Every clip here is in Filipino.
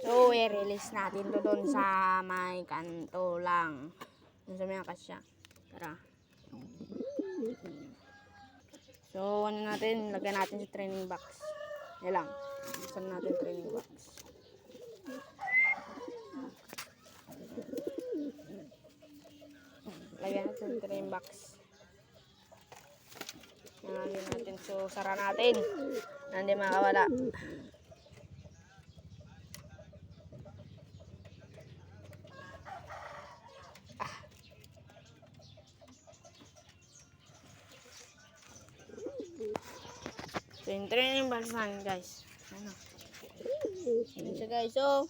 So, i-release natin to doon sa may kanto lang. Doon sa may akasya. Tara. So, ano natin? Lagyan natin sa training box. Yan lang. Saan natin training box. Lagyan natin sa training box. Lagyan natin. So, sara natin. Hindi makawala. So, yung training box natin, guys. Ano? Ayan siya, guys. So,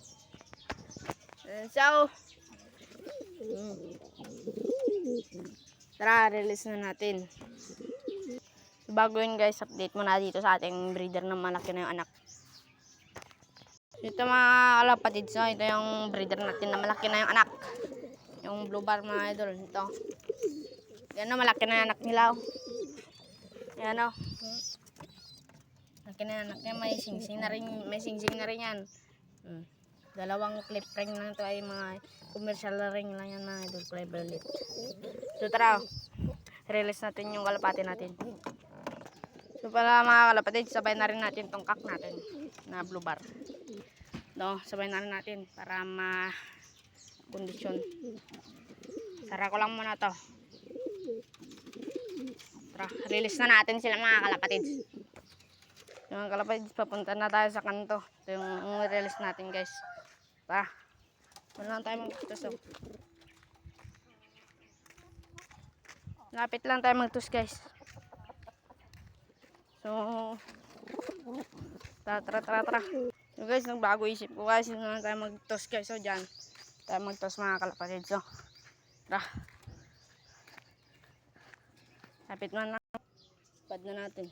tara, release na natin. So, bago yun, guys, update muna dito sa ating breeder na malaki na yung anak. So, ito mga kalapatids, no? Ito yung breeder natin na malaki na yung anak. Yung blue bar, mga idol. Ito. Yan, no? Malaki na yung anak nila. Yan, no? Malaki na yung anak niya. May singsing na rin yan. Dalawang clip ring lang ito ay mga commercial ring lang yan, mga idol. Clever lit. So, tara. Release natin yung kalapati natin. So, para mga kalapatid, sabay na rin natin tong kak natin na blue bar. No, sabay na rin natin para ma-kondisyon. Sara ko lang muna to. Tara, release na natin sila, mga kalapatid. Yung mga kalapatid, papunta na tayo sa kanto. Ito yung release natin, guys. Tara, wala lang tayo magtusok. Lapit lang tayo magtus, guys. So, tara. So, guys, nagbago isip ko, guys. Hindi na tayo magtos, guys. So, dyan tayo magtos, mga kalapatid. So, tara. Lapit man lang. Pad na natin.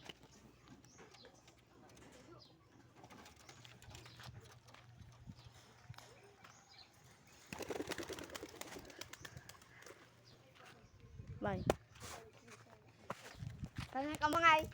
Bye. Kanya ka mga